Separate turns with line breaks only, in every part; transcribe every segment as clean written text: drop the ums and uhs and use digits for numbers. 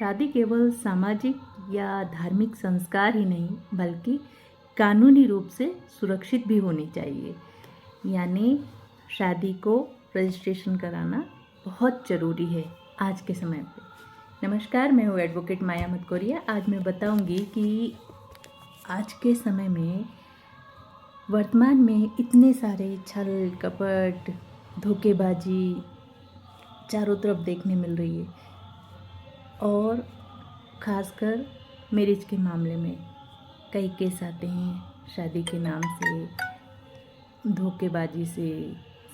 शादी केवल सामाजिक या धार्मिक संस्कार ही नहीं बल्कि कानूनी रूप से सुरक्षित भी होनी चाहिए। यानी शादी को रजिस्ट्रेशन कराना बहुत ज़रूरी है आज के समय पे। नमस्कार, मैं हूँ एडवोकेट माया मटकोरिया। आज मैं बताऊंगी कि आज के समय में वर्तमान में इतने सारे छल कपट धोखेबाजी चारों तरफ देखने मिल रही है और ख़ासकर मैरिज के मामले में कई केस आते हैं। शादी के नाम से धोखेबाजी से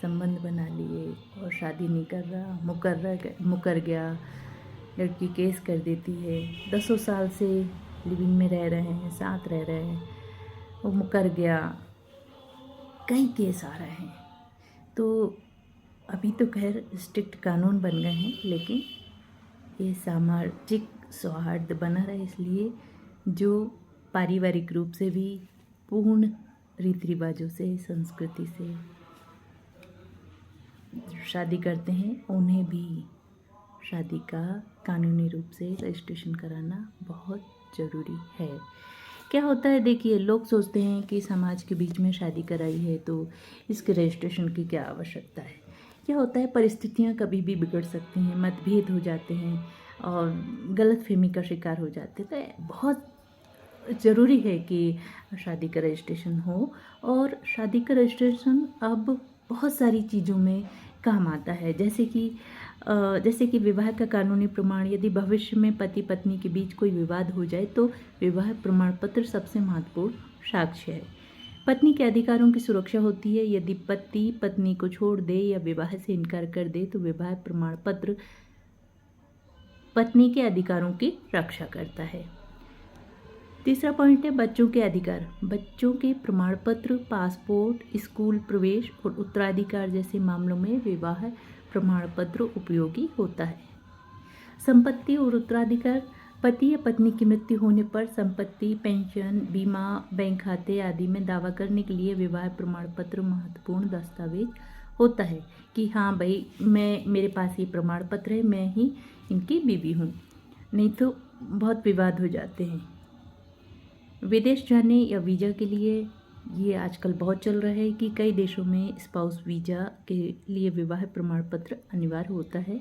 संबंध बना लिए और शादी नहीं कर रहा, मुकर गया, लड़की केस कर देती है। 10 साल से लिविंग में रह रहे हैं, साथ रह रहे हैं, वो मुकर गया, कई केस आ रहे हैं। तो अभी तो खैर स्ट्रिक्ट कानून बन गए हैं, लेकिन ये सामाजिक सौहार्द बना रहे इसलिए जो पारिवारिक रूप से भी पूर्ण रीति रिवाजों से, संस्कृति से शादी करते हैं, उन्हें भी शादी का कानूनी रूप से रजिस्ट्रेशन कराना बहुत ज़रूरी है। क्या होता है, देखिए, लोग सोचते हैं कि समाज के बीच में शादी कराई है तो इसके रजिस्ट्रेशन की क्या आवश्यकता है। क्या होता है, परिस्थितियाँ कभी भी बिगड़ सकती हैं, मतभेद हो जाते हैं और गलतफहमी का शिकार हो जाते हैं। तो बहुत ज़रूरी है कि शादी का रजिस्ट्रेशन हो। और शादी का रजिस्ट्रेशन अब बहुत सारी चीज़ों में काम आता है, जैसे कि विवाह का कानूनी प्रमाण। यदि भविष्य में पति पत्नी के बीच कोई विवाद हो जाए तो विवाह प्रमाण पत्र सबसे महत्वपूर्ण साक्ष्य है। पत्नी के अधिकारों की सुरक्षा होती है। यदि पति पत्नी को छोड़ दे या विवाह से इनकार कर दे तो विवाह प्रमाण पत्र पत्नी के अधिकारों की रक्षा करता है। तीसरा पॉइंट है बच्चों के अधिकार। बच्चों के प्रमाण पत्र, पासपोर्ट, स्कूल प्रवेश और उत्तराधिकार जैसे मामलों में विवाह प्रमाण पत्र उपयोगी होता है। संपत्ति और उत्तराधिकार। पति या पत्नी की मृत्यु होने पर संपत्ति, पेंशन, बीमा, बैंक खाते आदि में दावा करने के लिए विवाह प्रमाण पत्र महत्वपूर्ण दस्तावेज होता है कि हाँ भाई, मेरे पास ये प्रमाण पत्र है, मैं ही इनकी बीवी हूँ। नहीं तो बहुत विवाद हो जाते हैं। विदेश जाने या वीज़ा के लिए ये आजकल बहुत चल रहा है कि कई देशों में स्पाउस वीज़ा के लिए विवाह प्रमाण पत्र अनिवार्य होता है।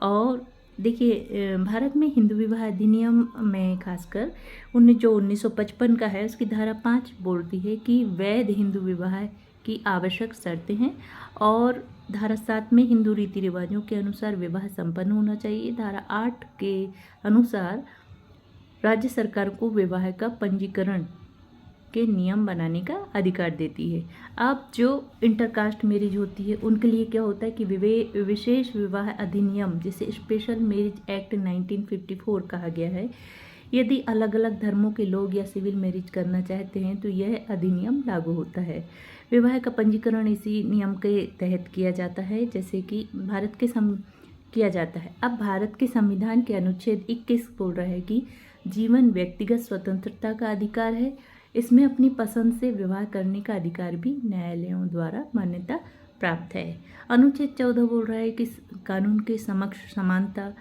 और देखिए, भारत में हिंदू विवाह अधिनियम में खासकर जो 1955 का है, उसकी धारा 5 बोलती है कि वैध हिंदू विवाह की आवश्यक शर्तें हैं। और धारा 7 में हिंदू रीति रिवाजों के अनुसार विवाह संपन्न होना चाहिए। धारा 8 के अनुसार राज्य सरकार को विवाह का पंजीकरण के नियम बनाने का अधिकार देती है। अब जो इंटरकास्ट मैरिज होती है उनके लिए क्या होता है कि विशेष विवाह अधिनियम, जिसे स्पेशल मैरिज एक्ट 1954 कहा गया है, यदि अलग अलग धर्मों के लोग या सिविल मैरिज करना चाहते हैं तो यह अधिनियम लागू होता है। विवाह का पंजीकरण इसी नियम के तहत किया जाता है, जैसे कि किया जाता है। अब भारत के संविधान के अनुच्छेद 21 बोल रहा है कि जीवन व्यक्तिगत स्वतंत्रता का अधिकार है। इसमें अपनी पसंद से विवाह करने का अधिकार भी न्यायालयों द्वारा मान्यता प्राप्त है। अनुच्छेद 14 बोल रहा है कि कानून के समक्ष समानता।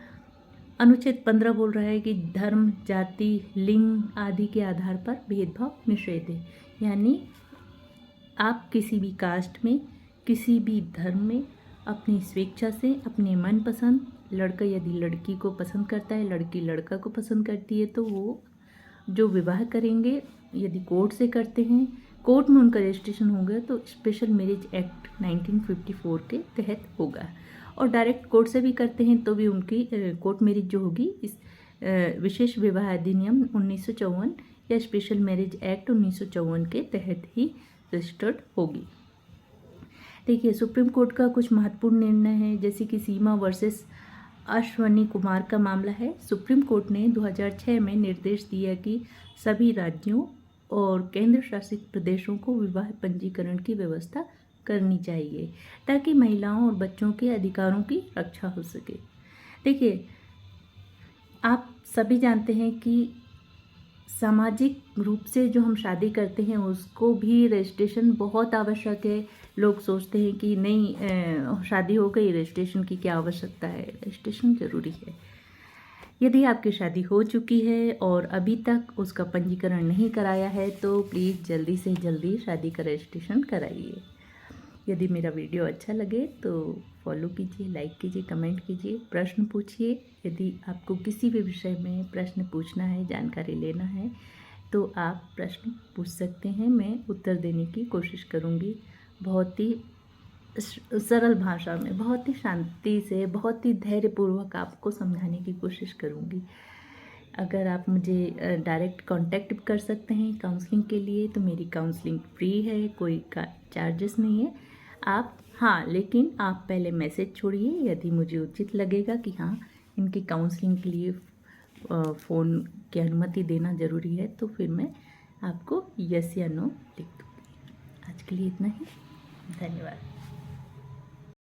अनुच्छेद 15 बोल रहा है कि धर्म, जाति, लिंग आदि के आधार पर भेदभाव निषेध है। यानी आप किसी भी कास्ट में, किसी भी धर्म में अपनी स्वेच्छा से, अपने मनपसंद, लड़का यदि लड़की को पसंद करता है, लड़की लड़का को पसंद करती है, तो वो जो विवाह करेंगे, यदि कोर्ट से करते हैं, कोर्ट में उनका रजिस्ट्रेशन होगा तो स्पेशल मैरिज एक्ट 1954 के तहत होगा। और डायरेक्ट कोर्ट से भी करते हैं तो भी उनकी कोर्ट मैरिज जो होगी इस विशेष विवाह अधिनियम 1954 या स्पेशल मैरिज एक्ट 1954 के तहत ही रजिस्टर्ड होगी। देखिए, सुप्रीम कोर्ट का कुछ महत्वपूर्ण निर्णय है, जैसे कि सीमा वर्सेस अश्वनी कुमार का मामला है। सुप्रीम कोर्ट ने 2006 में निर्देश दिया कि सभी राज्यों और केंद्र शासित प्रदेशों को विवाह पंजीकरण की व्यवस्था करनी चाहिए ताकि महिलाओं और बच्चों के अधिकारों की रक्षा हो सके। देखिए, आप सभी जानते हैं कि सामाजिक रूप से जो हम शादी करते हैं उसको भी रजिस्ट्रेशन बहुत आवश्यक है। लोग सोचते हैं कि नहीं, शादी हो गई, रजिस्ट्रेशन की क्या आवश्यकता है। रजिस्ट्रेशन ज़रूरी है। यदि आपकी शादी हो चुकी है और अभी तक उसका पंजीकरण नहीं कराया है तो प्लीज़ जल्दी से जल्दी शादी का रजिस्ट्रेशन कराइए। यदि मेरा वीडियो अच्छा लगे तो फॉलो कीजिए, लाइक कीजिए, कमेंट कीजिए, प्रश्न पूछिए। यदि आपको किसी भी विषय में प्रश्न पूछना है, जानकारी लेना है तो आप प्रश्न पूछ सकते हैं, मैं उत्तर देने की कोशिश करूँगी। बहुत ही सरल भाषा में, बहुत ही शांति से, बहुत ही धैर्यपूर्वक आपको समझाने की कोशिश करूँगी। अगर आप मुझे डायरेक्ट कांटेक्ट कर सकते हैं काउंसलिंग के लिए, तो मेरी काउंसलिंग फ्री है, कोई का चार्जेस नहीं है। आप हाँ, लेकिन आप पहले मैसेज छोड़िए। यदि मुझे उचित लगेगा कि हाँ, इनकी काउंसलिंग के लिए फ़ोन की अनुमति देना ज़रूरी है, तो फिर मैं आपको यस या नो लिख दूँगी। आज के लिए इतना ही। धन्यवाद।